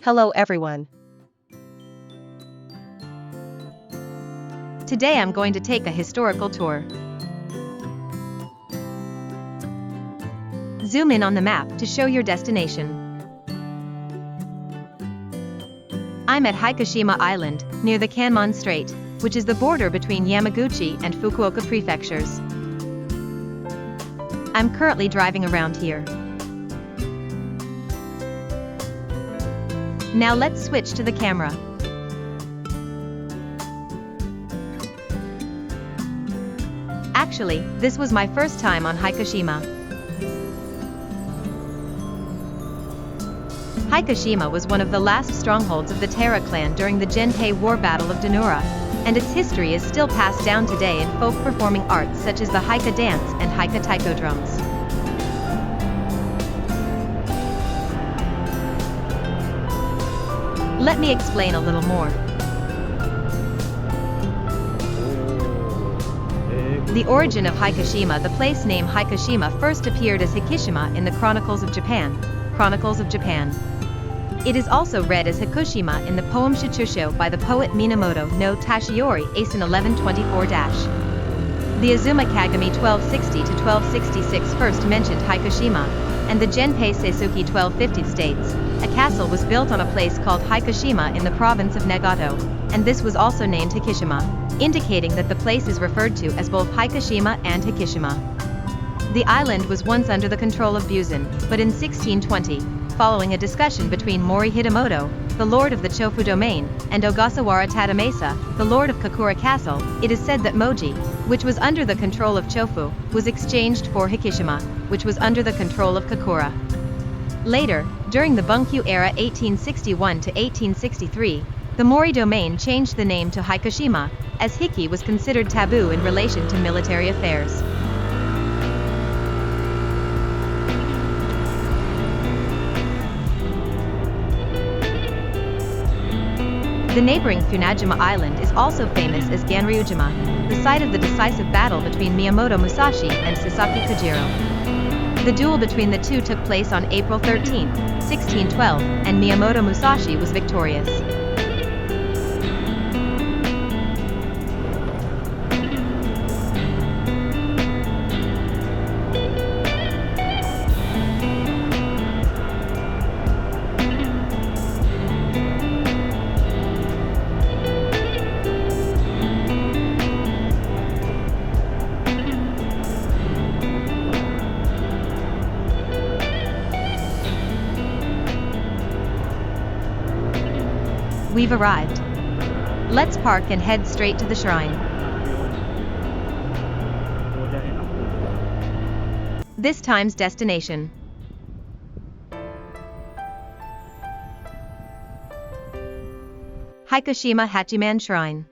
Hello everyone. Today I'm going to take a historical tour. Zoom in on the map to show your destination. I'm at Hikoshima Island, near the Kanmon Strait, which is the border between Yamaguchi and Fukuoka prefectures. I'm currently driving around here. Now let's switch to the camera. Actually, this was my first time on Hikoshima. Hikoshima was one of the last strongholds of the TIGRA clan during the Genpei War Battle of Danura, and its history is still passed down today in folk performing arts such as the Hika dance and Hika taiko drums. Let me explain a little more. The origin of Hikoshima. The place name Hikoshima first appeared as Hikishima in the Chronicles of Japan. It is also read as Hikoshima in the poem Shichusho by the poet Minamoto no Tashiori Asen 1124-. The Azuma Kagami 1260-1266 first mentioned Hikoshima, and the Genpei Seisuki 1250 states, a castle was built on a place called Hikoshima in the province of Nagato, and this was also named Hikishima, indicating that the place is referred to as both Hikoshima and Hikishima. The island was once under the control of Buzan, but in 1620, following a discussion between Mori Hidemoto, the lord of the Chofu domain, and Ogasawara Tadamasa, the lord of Kakura Castle, it is said that Moji, which was under the control of Chofu, was exchanged for Hikishima, which was under the control of Kakura. Later, during the Bunkyu era 1861 to 1863, the Mori domain changed the name to Hikoshima, as Hiki was considered taboo in relation to military affairs. The neighboring Funajima Island is also famous as Ganryujima, the site of the decisive battle between Miyamoto Musashi and Sasaki Kojiro. The duel between the two took place on April 13, 1612, and Miyamoto Musashi was victorious. We've arrived. Let's park and head straight to the shrine. This time's destination. Hikoshima Hachimangu Shrine.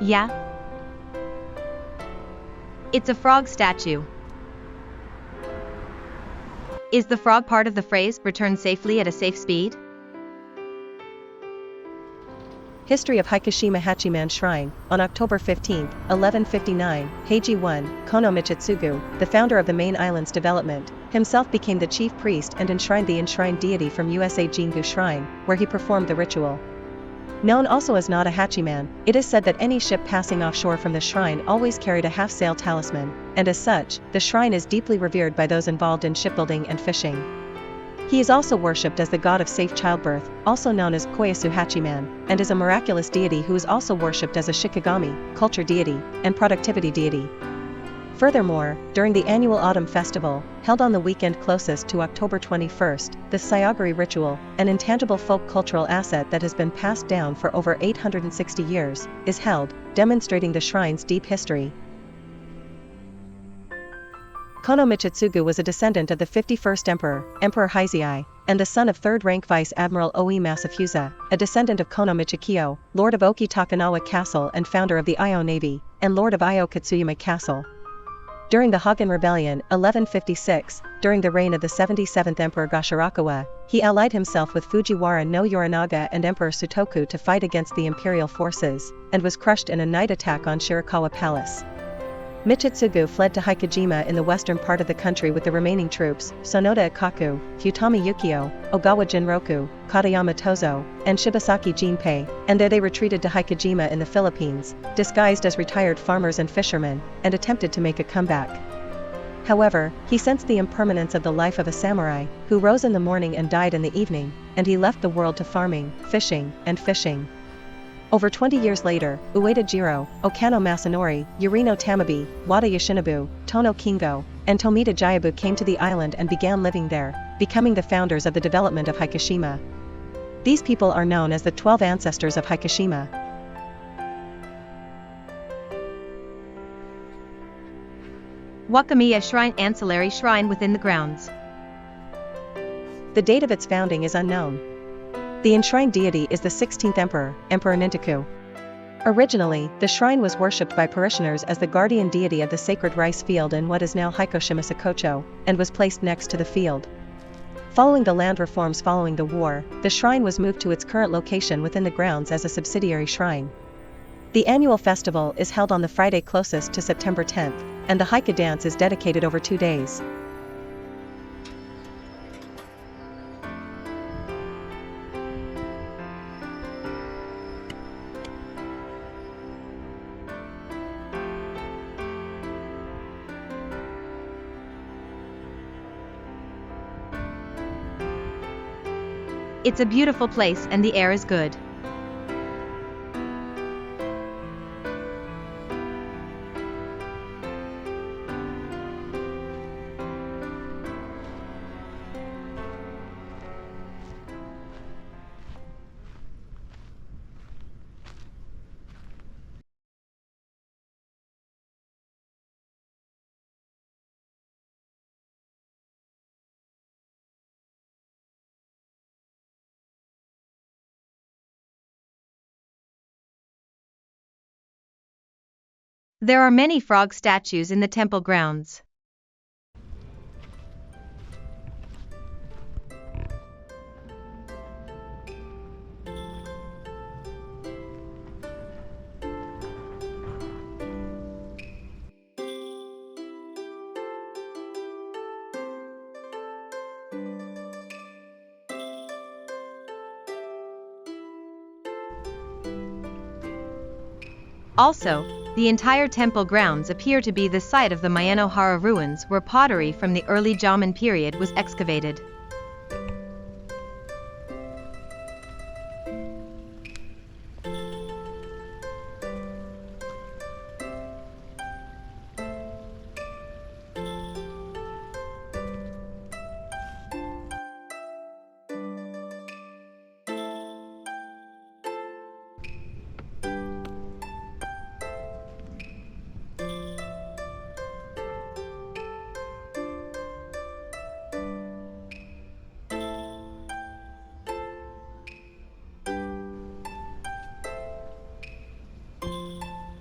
Yeah? It's a frog statue. Is the frog part of the phrase, return safely at a safe speed? History of Hikoshima Hachimangu Shrine. On October 15, 1159, Heiji I, Kono Michitsugu, the founder of the main island's development, himself became the chief priest and enshrined the enshrined deity from USA Jingu Shrine, where he performed the ritual. Known also as Nada Hachiman, it is said that any ship passing offshore from the shrine always carried a half-sail talisman, and as such, the shrine is deeply revered by those involved in shipbuilding and fishing. He is also worshipped as the god of safe childbirth, also known as Koyasu Hachiman, and is a miraculous deity who is also worshipped as a shikigami, culture deity, and productivity deity. Furthermore, during the annual autumn festival, held on the weekend closest to October 21st, the Sayagari ritual, an intangible folk cultural asset that has been passed down for over 860 years, is held, demonstrating the shrine's deep history. Kono Michitsugu was a descendant of the 51st emperor, Emperor Heizei, and the son of third-rank Vice Admiral Oi Masafusa, a descendant of Kono Michikyo, Lord of Oki Takanawa Castle and founder of the Io Navy, and Lord of Io Katsuyama Castle. During the Hagen Rebellion, 1156, during the reign of the 77th Emperor Gashirakawa, he allied himself with Fujiwara no Yorinaga and Emperor Sutoku to fight against the imperial forces, and was crushed in a night attack on Shirakawa Palace. Michitsugu fled to Hikojima in the western part of the country with the remaining troops, Sonoda Ikaku, Futami Yukio, Ogawa Jinroku, Katayama Tozo, and Shibasaki Jinpei, and there they retreated to Hikojima in the Philippines, disguised as retired farmers and fishermen, and attempted to make a comeback. However, he sensed the impermanence of the life of a samurai, who rose in the morning and died in the evening, and he left the world to farming, fishing, and fishing. Over 20 years later, Ueda Jiro, Okano Masanori, Yurino Tamabi, Wada Yoshinobu, Tono Kingo, and Tomita Jayabu came to the island and began living there, becoming the founders of the development of Hikoshima. These people are known as the 12 ancestors of Hikoshima. Wakamiya Shrine, ancillary shrine within the grounds. The date of its founding is unknown. The enshrined deity is the 16th emperor, Emperor Nintoku. Originally, the shrine was worshipped by parishioners as the guardian deity of the sacred rice field in what is now Hikojimasakocho, and was placed next to the field. Following the land reforms following the war, the shrine was moved to its current location within the grounds as a subsidiary shrine. The annual festival is held on the Friday closest to September 10th, and the Hika dance is dedicated over 2 days. It's a beautiful place and the air is good. There are many frog statues in the temple grounds. Also, the entire temple grounds appear to be the site of the Mayanohara ruins where pottery from the early Jomon period was excavated.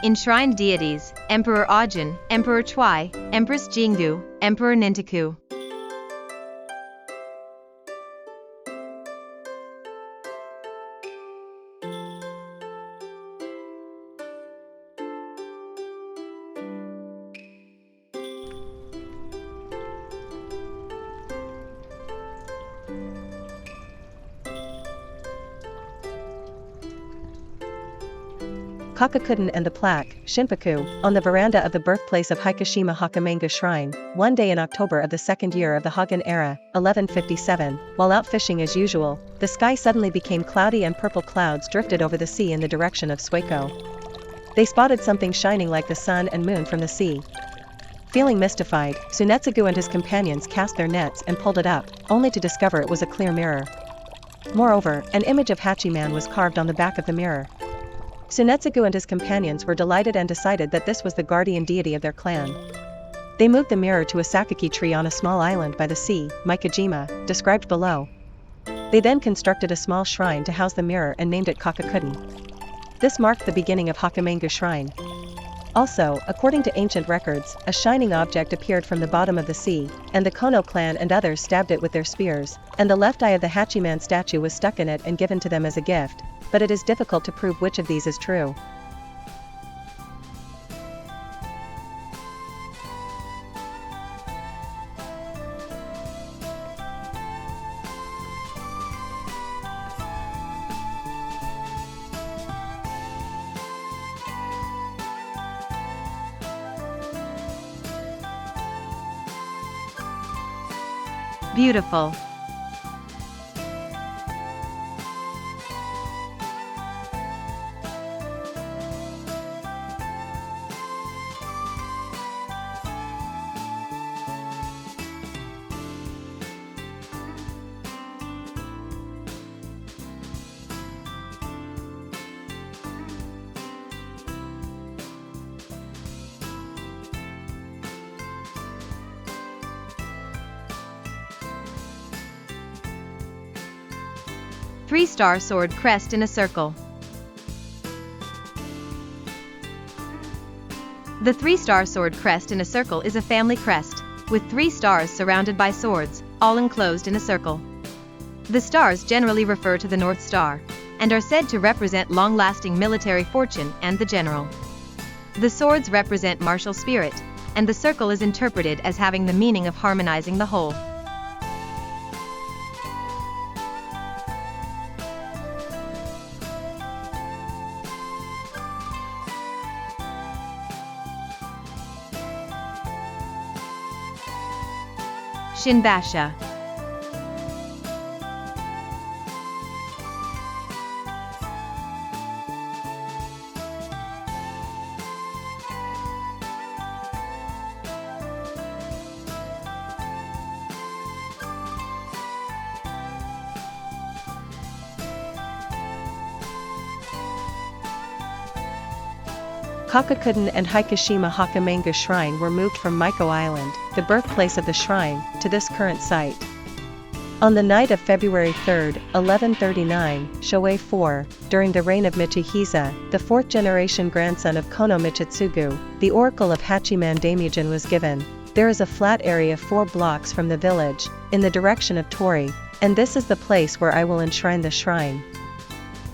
Enshrined deities: Emperor Ajin, Emperor Choi, Empress Jingu, Emperor Nintoku. Kakakuden and the plaque, Shinpaku, on the veranda of the birthplace of Hikoshima Hachimangu Shrine, one day in October of the second year of the Hagen era, 1157, while out fishing as usual, the sky suddenly became cloudy and purple clouds drifted over the sea in the direction of Sueko. They spotted something shining like the sun and moon from the sea. Feeling mystified, Tsunetsugu and his companions cast their nets and pulled it up, only to discover it was a clear mirror. Moreover, an image of Hachiman was carved on the back of the mirror. Tsunetsugu and his companions were delighted and decided that this was the guardian deity of their clan. They moved the mirror to a sakaki tree on a small island by the sea, Mikojima, described below. They then constructed a small shrine to house the mirror and named it Kakakuden. This marked the beginning of Hachimangu Shrine. Also, according to ancient records, a shining object appeared from the bottom of the sea, and the Kono clan and others stabbed it with their spears, and the left eye of the Hachiman statue was stuck in it and given to them as a gift, but it is difficult to prove which of these is true. Beautiful. Three-star sword crest in a circle. The three-star sword crest in a circle is a family crest, with 3 stars surrounded by swords, all enclosed in a circle. The stars generally refer to the North Star, and are said to represent long-lasting military fortune and the general. The swords represent martial spirit, and the circle is interpreted as having the meaning of harmonizing the whole. Shinbasha. Kakakuden and Hikoshima Hachimangu Shrine were moved from Miko Island, the birthplace of the shrine, to this current site. On the night of February 3, 1139, Shoei 4, during the reign of Michihisa, the fourth-generation grandson of Kono Michitsugu, the oracle of Hachiman Daimujin was given. There is a flat area 4 blocks from the village, in the direction of Tori, and this is the place where I will enshrine the shrine.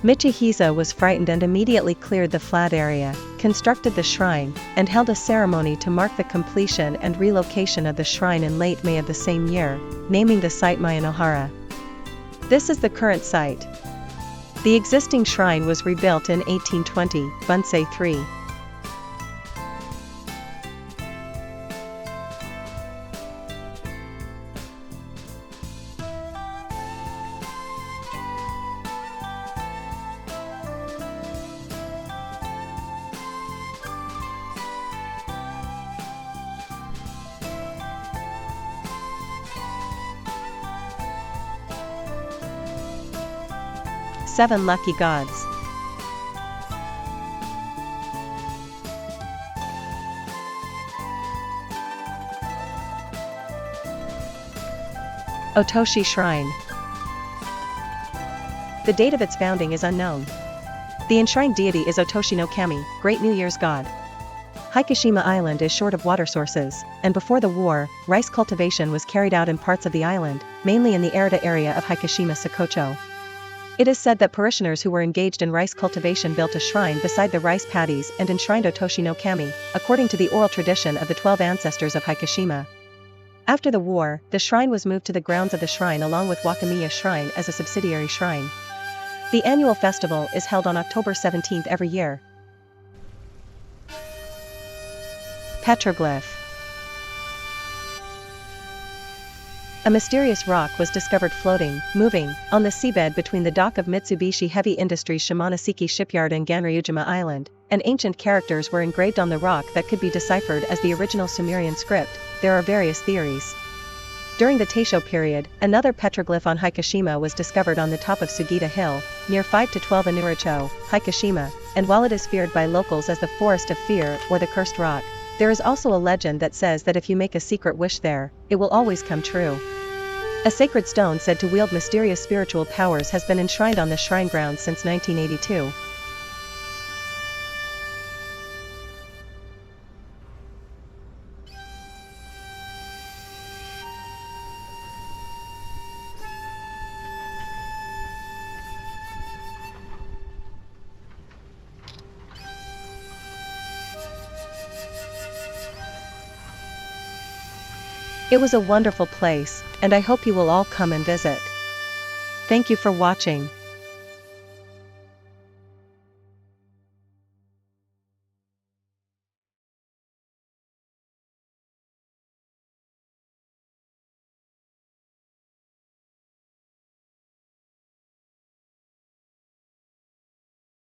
Michihisa was frightened and immediately cleared the flat area, constructed the shrine, and held a ceremony to mark the completion and relocation of the shrine in late May of the same year, naming the site Mayanohara. This is the current site. The existing shrine was rebuilt in 1820, Bunsei 3. Seven lucky gods. Otoshi Shrine. The date of its founding is unknown. The enshrined deity is Otoshi no Kami, Great New Year's god. Hikoshima Island is short of water sources, and before the war, rice cultivation was carried out in parts of the island, mainly in the Arita area of Hikojimasakocho. It is said that parishioners who were engaged in rice cultivation built a shrine beside the rice paddies and enshrined Otoshi no Kami, according to the oral tradition of the 12 ancestors of Hikoshima. After the war, the shrine was moved to the grounds of the shrine along with Wakamiya Shrine as a subsidiary shrine. The annual festival is held on October 17 every year. Petroglyph. A mysterious rock was discovered floating, moving, on the seabed between the dock of Mitsubishi Heavy Industries Shimonoseki Shipyard and Ganryujima Island, and ancient characters were engraved on the rock that could be deciphered as the original Sumerian script. There are various theories. During the Taisho period, another petroglyph on Hikoshima was discovered on the top of Sugita Hill, near 5 to 12 Inuricho, Hikoshima, and while it is feared by locals as the Forest of Fear or the Cursed Rock, there is also a legend that says that if you make a secret wish there, it will always come true. A sacred stone said to wield mysterious spiritual powers has been enshrined on the shrine grounds since 1982. It was a wonderful place, and I hope you will all come and visit. Thank you for watching.